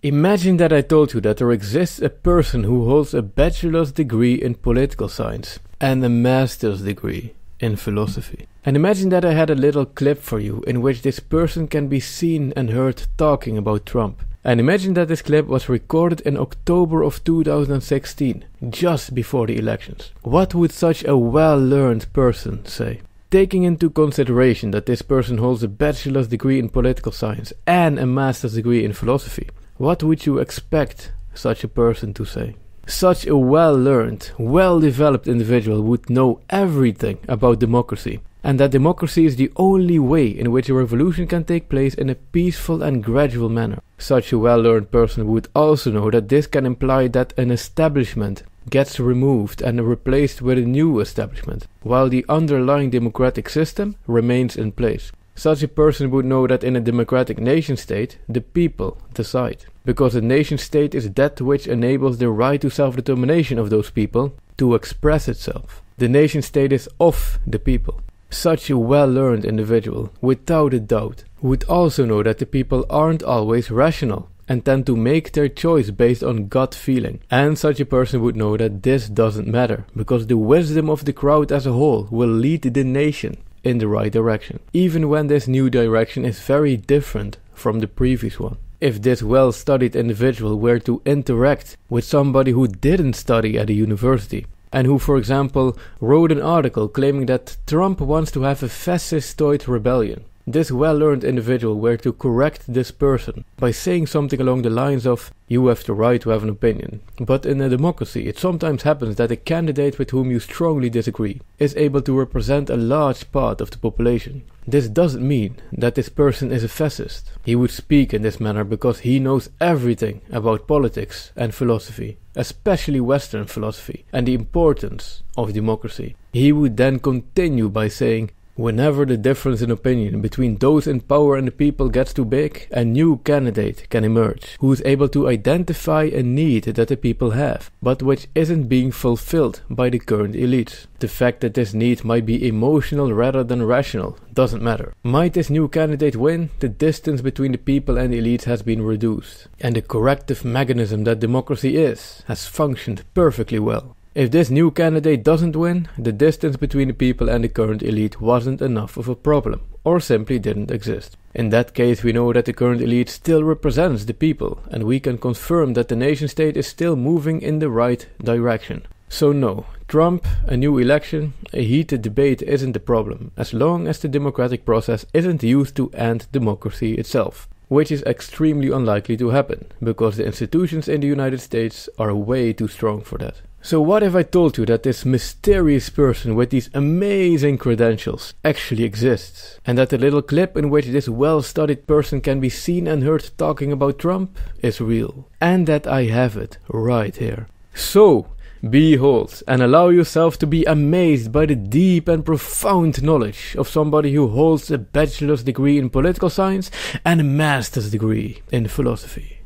Imagine that I told you that there exists a person who holds a bachelor's degree in political science and a master's degree in philosophy. And imagine that I had a little clip for you in which this person can be seen and heard talking about Trump. And imagine that this clip was recorded in October of 2016, just before the elections. What would such a well-learned person say? Taking into consideration that this person holds a bachelor's degree in political science and a master's degree in philosophy, what would you expect such a person to say? Such a well-learned, well-developed individual would know everything about democracy, and that democracy is the only way in which a revolution can take place in a peaceful and gradual manner. Such a well-learned person would also know that this can imply that an establishment gets removed and replaced with a new establishment, while the underlying democratic system remains in place. Such a person would know that in a democratic nation-state, the people decide, because a nation-state is that which enables the right to self-determination of those people to express itself. The nation-state is of the people. Such a well-learned individual, without a doubt, would also know that the people aren't always rational and tend to make their choice based on gut feeling. And such a person would know that this doesn't matter, because the wisdom of the crowd as a whole will lead the nation in the right direction, even when this new direction is very different from the previous one. If this well-studied individual were to interact with somebody who didn't study at a university, and who, for example, wrote an article claiming that Trump wants to have a fascistoid rebellion, this well-learned individual were to correct this person by saying something along the lines of, "You have the right to have an opinion, but in a democracy it sometimes happens that a candidate with whom you strongly disagree is able to represent a large part of the population. This doesn't mean that this person is a fascist." He would speak in this manner because he knows everything about politics and philosophy, especially Western philosophy, and the importance of democracy. He would then continue by saying, "Whenever the difference in opinion between those in power and the people gets too big, a new candidate can emerge, who is able to identify a need that the people have, but which isn't being fulfilled by the current elites. The fact that this need might be emotional rather than rational doesn't matter. Might this new candidate win, the distance between the people and the elites has been reduced, and the corrective mechanism that democracy is has functioned perfectly well. If this new candidate doesn't win, the distance between the people and the current elite wasn't enough of a problem, or simply didn't exist. In that case, we know that the current elite still represents the people, and we can confirm that the nation-state is still moving in the right direction. So no, Trump, a new election, a heated debate isn't the problem, as long as the democratic process isn't used to end democracy itself, which is extremely unlikely to happen, because the institutions in the United States are way too strong for that. So what if I told you that this mysterious person with these amazing credentials actually exists, and that the little clip in which this well-studied person can be seen and heard talking about Trump is real, and that I have it right here? So, behold, and allow yourself to be amazed by the deep and profound knowledge of somebody who holds a bachelor's degree in political science and a master's degree in philosophy.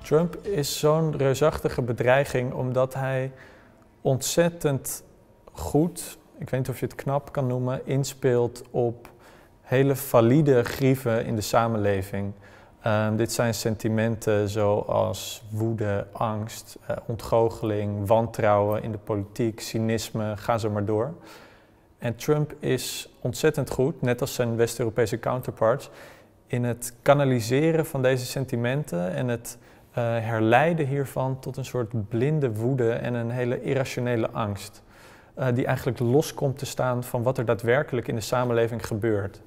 Trump is zo'n reusachtige bedreiging omdat hij ontzettend goed, ik weet niet of je het knap kan noemen, inspeelt op hele valide grieven in de samenleving. Dit zijn sentimenten zoals woede, angst, ontgoocheling, wantrouwen in de politiek, cynisme, ga zo maar door. En Trump is ontzettend goed, net als zijn West-Europese counterparts, in het kanaliseren van deze sentimenten en het herleiden hiervan tot een soort blinde woede en een hele irrationele angst. Die eigenlijk los komt te staan van wat er daadwerkelijk in de samenleving gebeurt.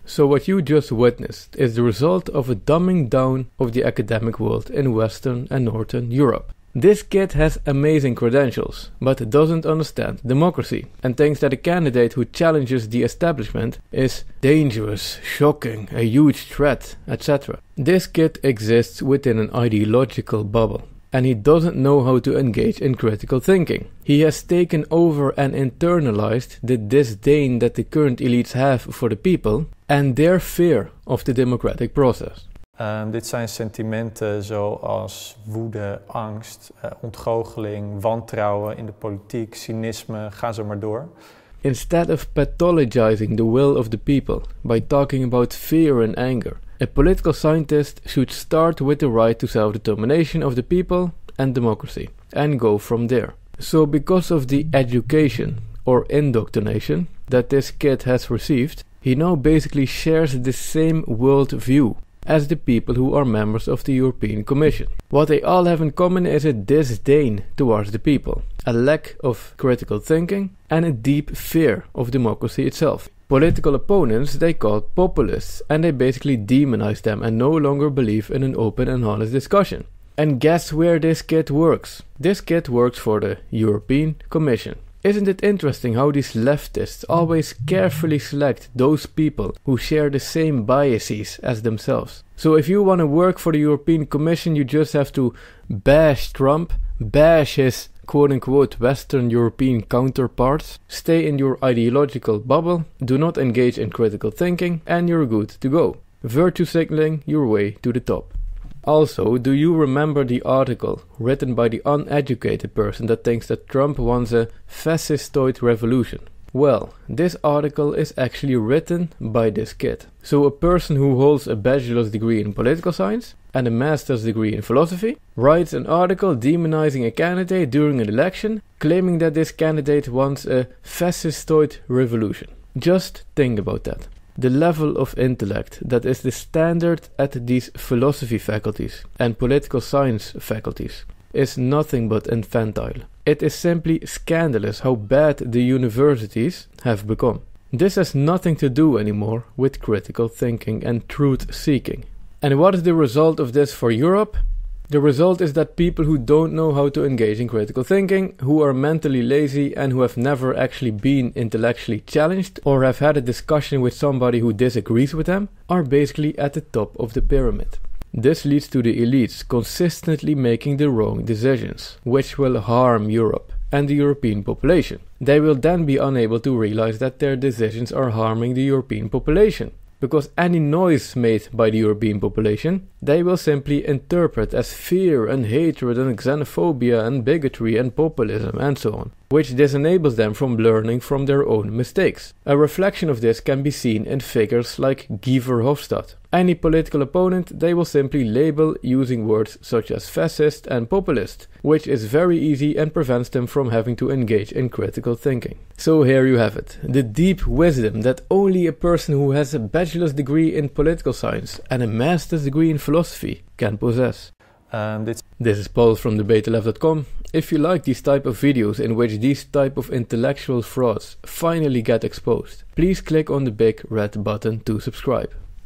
So what you just witnessed is the result of a dumbing down of the academic world in Western and Northern Europe. This kid has amazing credentials, but doesn't understand democracy, and thinks that a candidate who challenges the establishment is dangerous, shocking, a huge threat, etc. This kid exists within an ideological bubble, and he doesn't know how to engage in critical thinking. He has taken over and internalized the disdain that the current elites have for the people and their fear of the democratic process. Dit zijn sentimenten zoals woede, angst, ontgoocheling, wantrouwen in de politiek, cynisme, ga zo maar door. Instead of pathologizing the will of the people by talking about fear and anger, A political scientist should start with the right to self-determination of the people and democracy, and go from there. So because of the education, or indoctrination, that this kid has received, he now basically shares the same world view as the people who are members of the European Commission. What they all have in common is a disdain towards the people, a lack of critical thinking, and a deep fear of democracy itself. Political opponents they call populists, and they basically demonize them and no longer believe in an open and honest discussion. And guess where this kid works? This kid works for the European Commission. Isn't it interesting how these leftists always carefully select those people who share the same biases as themselves? So if you want to work for the European Commission, you just have to bash Trump, bash his quote-unquote Western European counterparts, stay in your ideological bubble, do not engage in critical thinking, and you're good to go. Virtue signaling your way to the top. Also, do you remember the article written by the uneducated person that thinks that Trump wants a fascistoid revolution? Well, this article is actually written by this kid. So a person who holds a bachelor's degree in political science and a master's degree in philosophy writes an article demonizing a candidate during an election, claiming that this candidate wants a fascistoid revolution. Just think about that. The level of intellect that is the standard at these philosophy faculties and political science faculties is nothing but infantile. It is simply scandalous how bad the universities have become. This has nothing to do anymore with critical thinking and truth seeking. And what is the result of this for Europe? The result is that people who don't know how to engage in critical thinking, who are mentally lazy and who have never actually been intellectually challenged or have had a discussion with somebody who disagrees with them, are basically at the top of the pyramid. This leads to the elites consistently making the wrong decisions, which will harm Europe and the European population. They will then be unable to realize that their decisions are harming the European population. Because any noise made by the European population, they will simply interpret as fear and hatred and xenophobia and bigotry and populism and so on, which disenables them from learning from their own mistakes. A reflection of this can be seen in figures like Guy Verhofstadt. Any political opponent they will simply label using words such as fascist and populist, which is very easy and prevents them from having to engage in critical thinking. So here you have it, the deep wisdom that only a person who has a bachelor's degree in political science and a master's degree in philosophy can possess. This is Paul from debatetheleft.com. If you like these type of videos in which these type of intellectual frauds finally get exposed, please click on the big red button to subscribe.